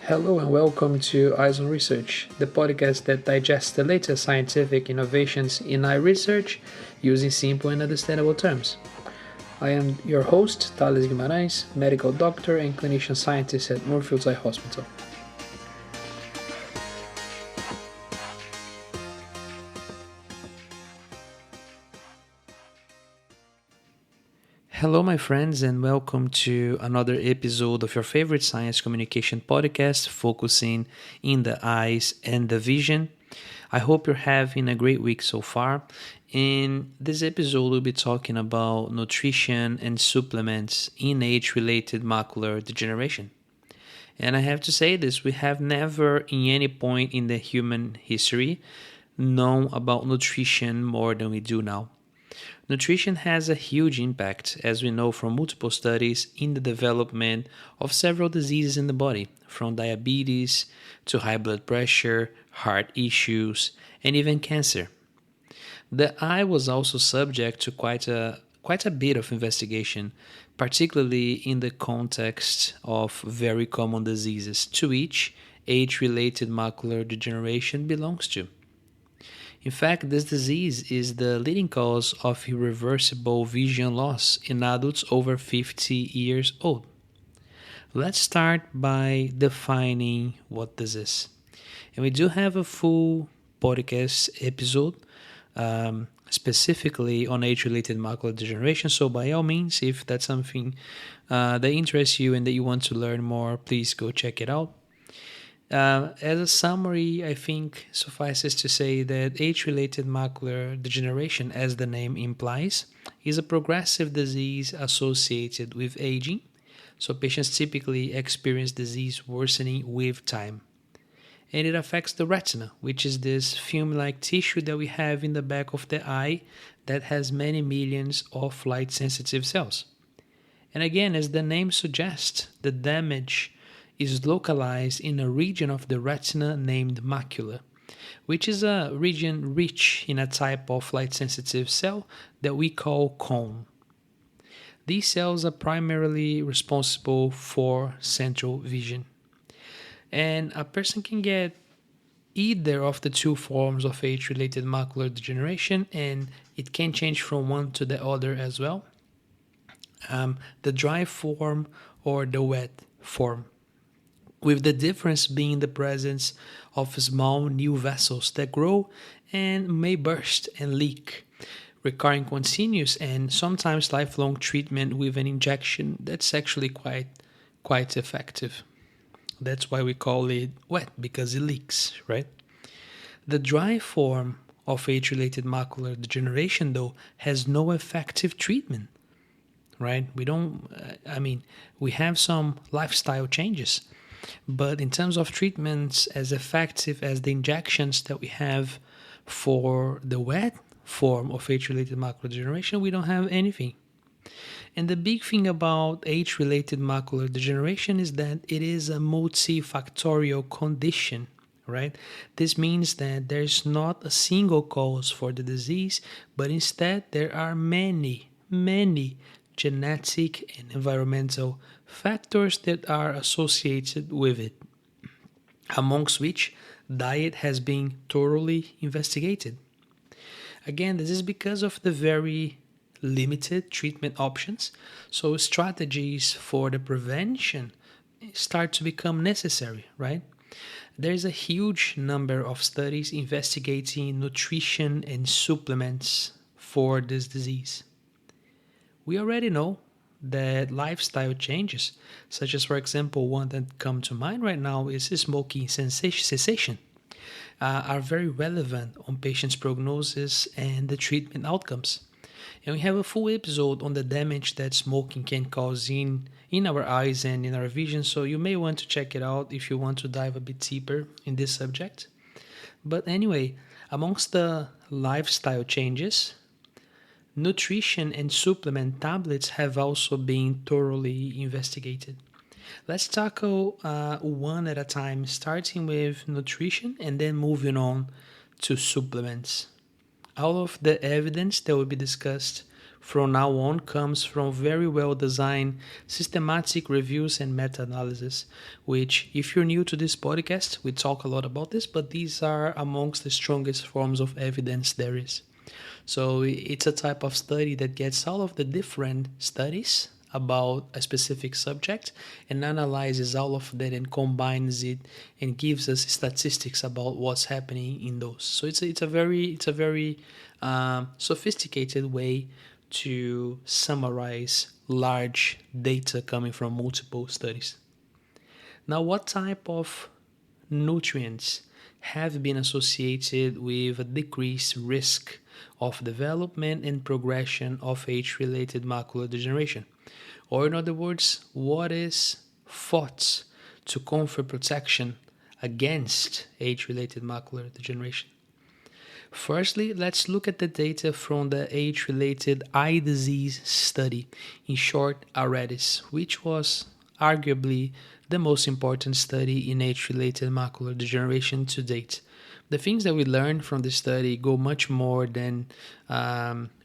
Hello and welcome to Eyes on Research, the podcast that digests the latest scientific innovations in eye research using simple and understandable terms. I am your host, Thales Guimarães, medical doctor and clinician scientist at Moorfields Eye Hospital. Hello, my friends, and welcome to another episode of your favorite science communication podcast focusing in the eyes and the vision. I hope you're having a great week so far. In this episode, we'll be talking about nutrition and supplements in age-related macular degeneration. And I have to say this, we have never in any point in the human history known about nutrition more than we do now. Nutrition has a huge impact, as we know from multiple studies, in the development of several diseases in the body, from diabetes to high blood pressure, heart issues, and even cancer. The eye was also subject to quite a bit of investigation, particularly in the context of very common diseases to which age-related macular degeneration belongs to. In fact, this disease is the leading cause of irreversible vision loss in adults over 50 years old. Let's start by defining what this is. And we do have a full podcast episode specifically on age-related macular degeneration. So by all means, if that's something that interests you and that you want to learn more, please go check it out. As a summary, I think suffices to say that age-related macular degeneration, as the name implies, is a progressive disease associated with aging. So patients typically experience disease worsening with time. And it affects the retina, which is this film-like tissue that we have in the back of the eye that has many millions of light-sensitive cells. And again, as the name suggests, the damage is localized in a region of the retina named macula, which is a region rich in a type of light-sensitive cell that we call cone. These cells are primarily responsible for central vision. And a person can get either of the two forms of age-related macular degeneration, and it can change from one to the other as well. The dry form or the wet form, with the difference being the presence of small new vessels that grow and may burst and leak, requiring continuous and sometimes lifelong treatment with an injection that's actually quite effective. That's why we call it wet, because it leaks, right? The dry form of age-related macular degeneration, though, has no effective treatment, right? We have some lifestyle changes, but in terms of treatments as effective as the injections that we have for the wet form of age-related macular degeneration, we don't have anything. And the big thing about age-related macular degeneration is that it is a multifactorial condition, right? This means that there's not a single cause for the disease, but instead there are many genetic and environmental factors that are associated with it, amongst which diet has been thoroughly investigated. Again, this is because of the very limited treatment options, so strategies for the prevention start to become necessary, right? There's a huge number of studies investigating nutrition and supplements for this disease. We already know that lifestyle changes, such as, for example, one that comes to mind right now is smoking cessation, are very relevant on patients' prognosis and the treatment outcomes. And we have a full episode on the damage that smoking can cause in our eyes and in our vision, so you may want to check it out if you want to dive a bit deeper in this subject. But anyway, amongst the lifestyle changes, nutrition and supplement tablets have also been thoroughly investigated. Let's tackle one at a time, starting with nutrition and then moving on to supplements. All of the evidence that will be discussed from now on comes from very well designed systematic reviews and meta-analysis, which, if you're new to this podcast, we talk a lot about this, but these are amongst the strongest forms of evidence there is. So it's a type of study that gets all of the different studies about a specific subject and analyzes all of that and combines it and gives us statistics about what's happening in those. So it's a very sophisticated way to summarize large data coming from multiple studies. Now, what type of nutrients have been associated with a decreased risk of development and progression of age-related macular degeneration? Or in other words, what is thought to confer protection against age-related macular degeneration? Firstly, let's look at the data from the age-related eye disease study, in short, AREDIS, which was arguably the most important study in age-related macular degeneration to date. The things that we learned from this study go much more than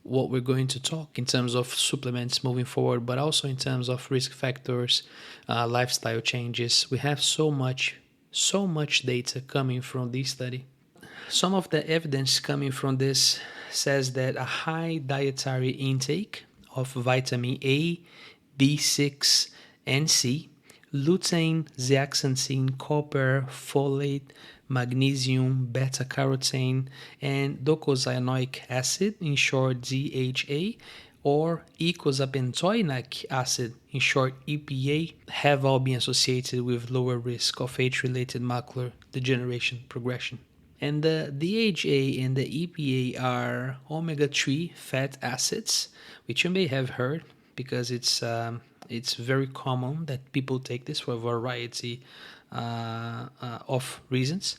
what we're going to talk in terms of supplements moving forward, but also in terms of risk factors, lifestyle changes. We have so much data coming from this study. Some of the evidence coming from this says that a high dietary intake of vitamin A, B6, and C, lutein, zeaxanthin, copper, folate, magnesium, beta-carotene, and docosahexaenoic acid, in short DHA, or eicosapentaenoic acid, in short EPA, have all been associated with lower risk of age-related macular degeneration progression. And the DHA and the EPA are omega-3 fat acids, which you may have heard because it's very common that people take this for a variety of reasons.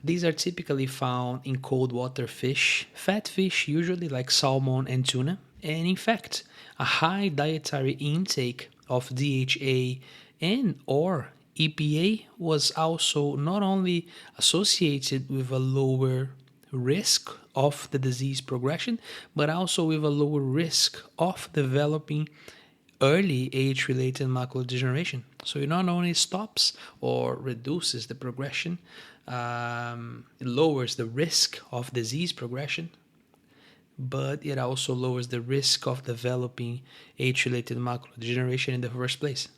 These are typically found in cold water fish, fat fish usually like salmon and tuna. And in fact, a high dietary intake of DHA and or EPA was also not only associated with a lower risk of the disease progression, but also with a lower risk of developing early age-related macular degeneration. So it not only stops or reduces the progression, it lowers the risk of disease progression, but it also lowers the risk of developing age-related macular degeneration in the first place.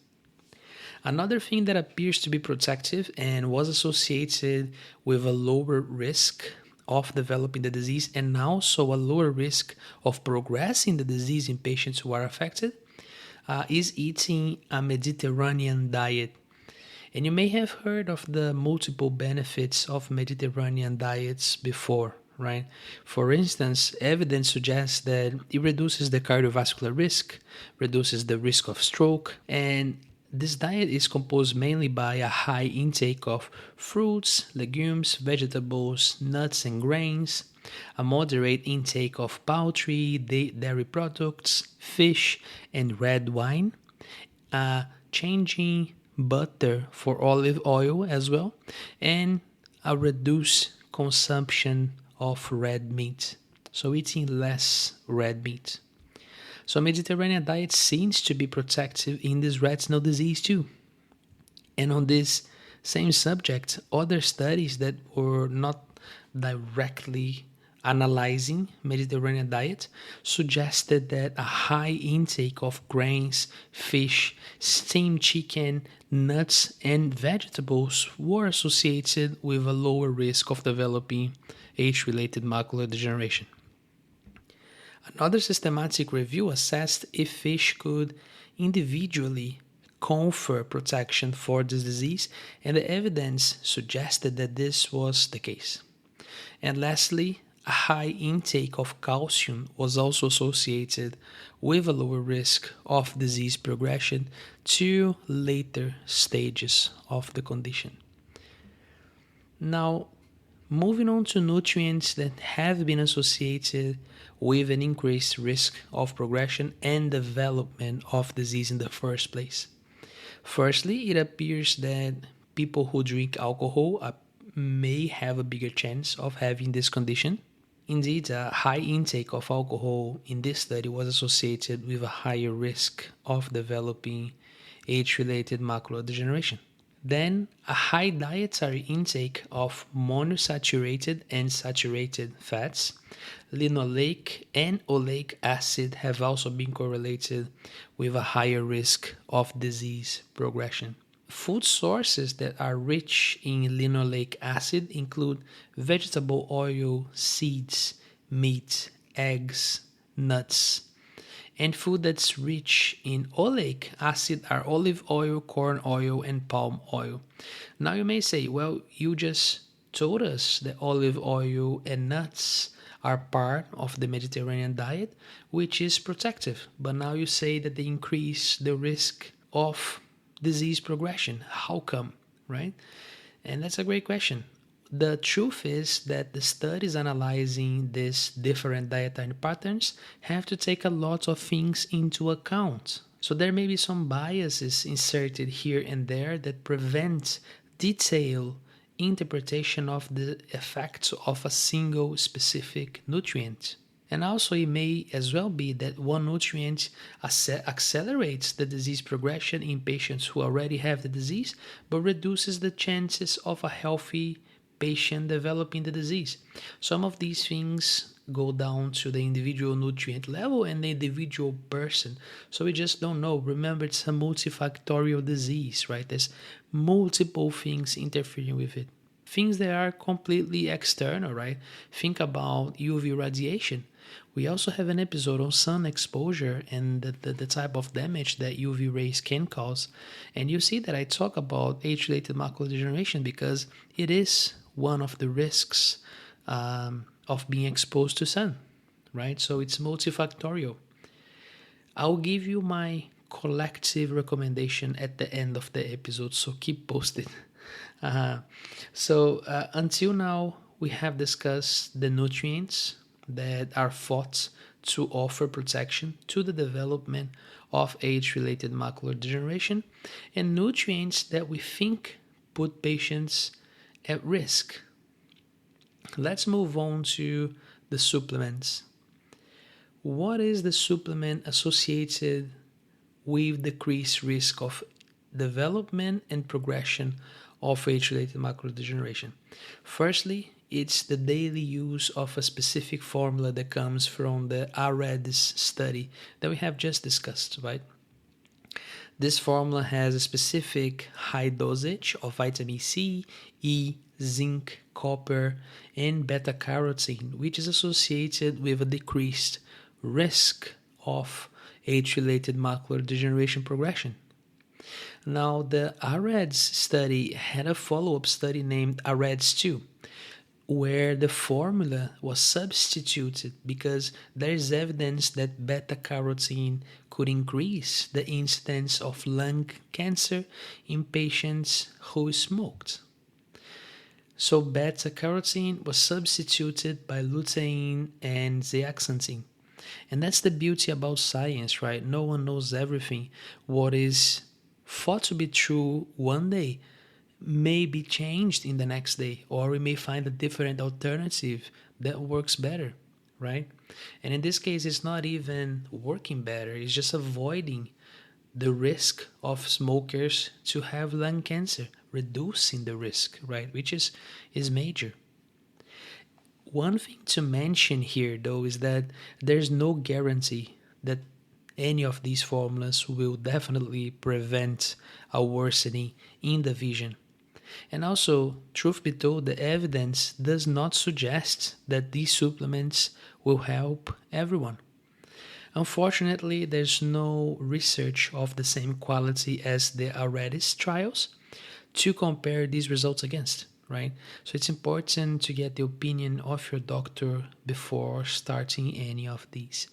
Another thing that appears to be protective and was associated with a lower risk of developing the disease and also a lower risk of progressing the disease in patients who are affected is eating a Mediterranean diet. And you may have heard of the multiple benefits of Mediterranean diets before, right? For instance, evidence suggests that it reduces the cardiovascular risk, reduces the risk of stroke, and this diet is composed mainly by a high intake of fruits, legumes, vegetables, nuts and grains, a moderate intake of poultry, dairy products, fish, and red wine, changing butter for olive oil as well, and a reduced consumption of red meat. So eating less red meat. So Mediterranean diet seems to be protective in this retinal disease too. And on this same subject, other studies that were not directly analyzing Mediterranean diet suggested that a high intake of grains, fish, steamed chicken, nuts, and vegetables were associated with a lower risk of developing age-related macular degeneration. Another systematic review assessed if fish could individually confer protection for this disease, and the evidence suggested that this was the case. And lastly, a high intake of calcium was also associated with a lower risk of disease progression to later stages of the condition. Now, moving on to nutrients that have been associated with an increased risk of progression and development of disease in the first place. Firstly, it appears that people who drink alcohol may have a bigger chance of having this condition. Indeed, a high intake of alcohol in this study was associated with a higher risk of developing age-related macular degeneration. Then, a high dietary intake of monosaturated and saturated fats, linoleic and oleic acid have also been correlated with a higher risk of disease progression. Food sources that are rich in linoleic acid include vegetable oil, seeds, meat, eggs, nuts. And food that's rich in oleic acid are olive oil, corn oil, and palm oil. Now you may say, well, you just told us that olive oil and nuts are part of the Mediterranean diet, which is protective. But now you say that they increase the risk of disease progression. How come, right? And that's a great question. The truth is that the studies analyzing these different dietary patterns have to take a lot of things into account. So there may be some biases inserted here and there that prevent detailed interpretation of the effects of a single specific nutrient. And also, it may as well be that one nutrient accelerates the disease progression in patients who already have the disease, but reduces the chances of a healthy patient developing the disease. Some of these things go down to the individual nutrient level and the individual person. So we just don't know. Remember, it's a multifactorial disease, right? There's multiple things interfering with it. Things that are completely external, right? Think about UV radiation. We also have an episode on sun exposure and the type of damage that UV rays can cause. And you see that I talk about age-related macular degeneration because it is one of the risks of being exposed to sun, right? So it's multifactorial. I'll give you my collective recommendation at the end of the episode, so keep posted. Until now, we have discussed the nutrients that are thought to offer protection to the development of age-related macular degeneration and nutrients that we think put patients at risk. Let's move on to the supplements. What is the supplement associated with decreased risk of development and progression of age-related macular degeneration? Firstly, it's the daily use of a specific formula that comes from the REDS study that we have just discussed, right? This formula has a specific high dosage of vitamin C, E, zinc, copper, and beta-carotene, which is associated with a decreased risk of age-related macular degeneration progression. Now, the REDS study had a follow-up study named REDS 2, where the formula was substituted because there is evidence that beta-carotene could increase the incidence of lung cancer in patients who smoked. So beta-carotene was substituted by lutein and zeaxanthin. And that's the beauty about science, right? No one knows everything. What is thought to be true one day may be changed in the next day, or we may find a different alternative that works better, right? And in this case, it's not even working better, it's just avoiding the risk of smokers to have lung cancer, reducing the risk, right? Which is major. One thing to mention here, though, is that there's no guarantee that any of these formulas will definitely prevent a worsening in the vision. And also, truth be told, the evidence does not suggest that these supplements will help everyone. Unfortunately, there's no research of the same quality as the REDS trials to compare these results against, right? So it's important to get the opinion of your doctor before starting any of these,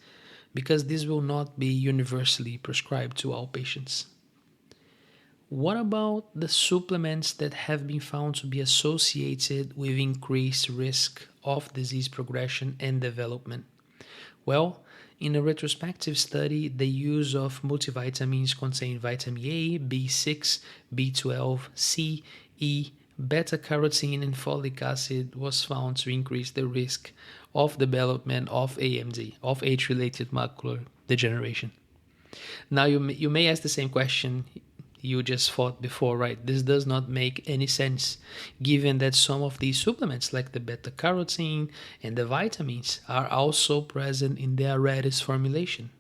because this will not be universally prescribed to all patients. What about the supplements that have been found to be associated with increased risk of disease progression and development? Well, in a retrospective study, the use of multivitamins contain vitamin A, B6, B12, C, E, Beta-carotene and folic acid was found to increase the risk of development of AMD, of age-related macular degeneration. Now you may ask the same question you just thought before, right? This does not make any sense given that some of these supplements like the beta-carotene and the vitamins are also present in the Aretis formulation.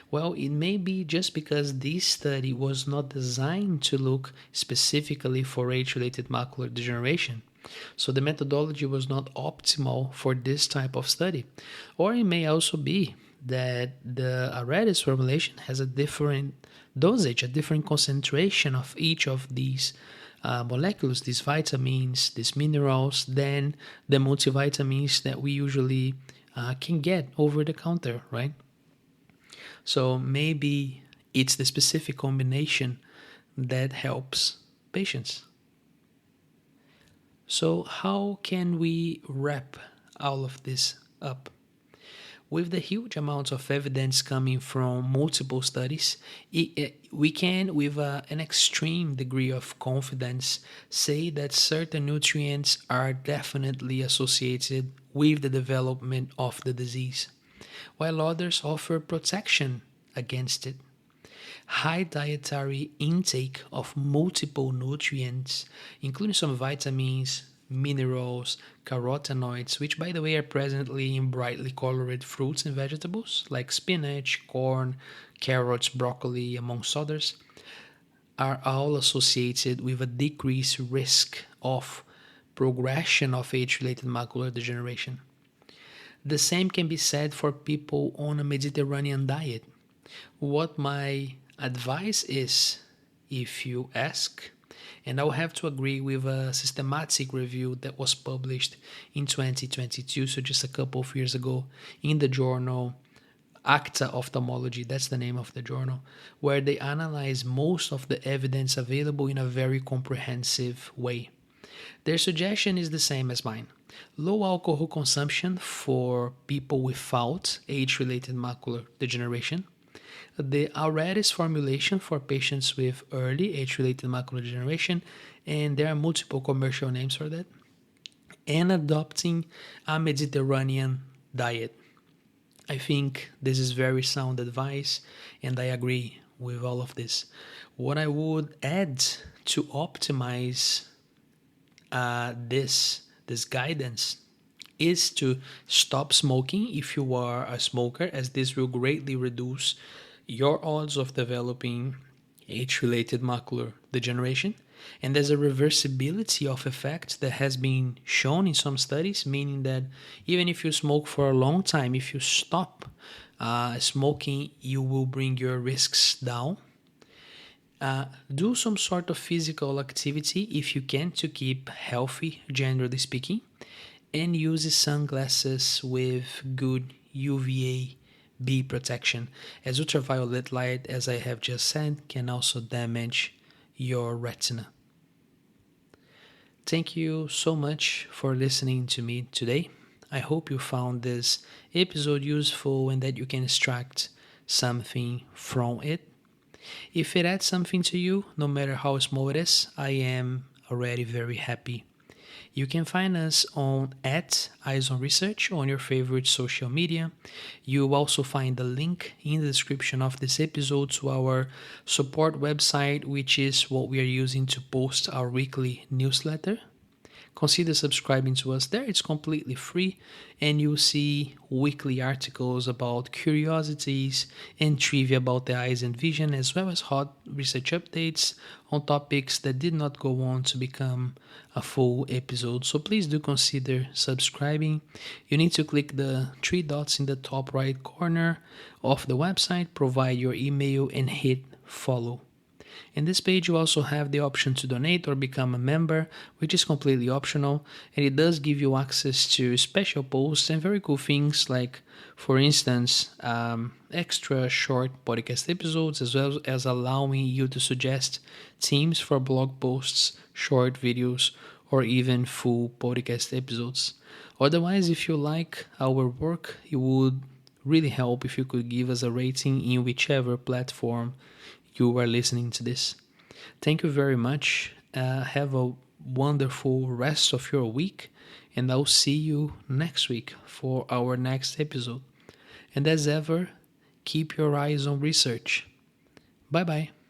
Well, it may be just because this study was not designed to look specifically for age-related macular degeneration. So the methodology was not optimal for this type of study. Or it may also be that the Aretis formulation has a different dosage, a different concentration of each of these molecules, these vitamins, these minerals, than the multivitamins that we usually can get over the counter, right? So maybe it's the specific combination that helps patients. So how can we wrap all of this up? With the huge amounts of evidence coming from multiple studies, we can, with an extreme degree of confidence, say that certain nutrients are definitely associated with the development of the disease, while others offer protection against it. High dietary intake of multiple nutrients, including some vitamins, minerals, carotenoids, which by the way are presently in brightly colored fruits and vegetables like spinach, corn, carrots, broccoli, amongst others, are all associated with a decreased risk of progression of age-related macular degeneration. The same can be said for people on a Mediterranean diet. What my advice is, if you ask, and I'll have to agree with a systematic review that was published in 2022, so just a couple of years ago, in the journal Acta Ophthalmology, that's the name of the journal, where they analyze most of the evidence available in a very comprehensive way. Their suggestion is the same as mine. Low alcohol consumption for people without age-related macular degeneration, the Aretis formulation for patients with early age-related macular degeneration, and there are multiple commercial names for that, and adopting a Mediterranean diet. I think this is very sound advice, and I agree with all of this. What I would add to optimize this guidance is to stop smoking if you are a smoker, as this will greatly reduce your odds of developing age-related macular degeneration. And there's a reversibility of effect that has been shown in some studies, meaning that even if you smoke for a long time, if you stop smoking, you will bring your risks down. Do some sort of physical activity if you can to keep healthy, generally speaking, and use sunglasses with good UVA B protection, as ultraviolet light, as I have just said, can also damage your retina. Thank you so much for listening to me today. I hope you found this episode useful and that you can extract something from it. If it adds something to you, no matter how small it is, I am already very happy. You can find us on @EyesOnResearch on your favorite social media. You'll also find the link in the description of this episode to our support website, which is what we are using to post our weekly newsletter. Consider subscribing to us there. It's completely free, and you'll see weekly articles about curiosities and trivia about the eyes and vision, as well as hot research updates on topics that did not go on to become a full episode. So please do consider subscribing. You need to click the three dots in the top right corner of the website, provide your email, and hit follow. In this page, you also have the option to donate or become a member, which is completely optional, and it does give you access to special posts and very cool things like, for instance, extra short podcast episodes, as well as allowing you to suggest themes for blog posts, short videos, or even full podcast episodes. Otherwise, if you like our work, it would really help if you could give us a rating in whichever platform you are listening to this. Thank you very much. Have a wonderful rest of your week, and I'll see you next week for our next episode. And as ever, keep your eyes on research. Bye bye.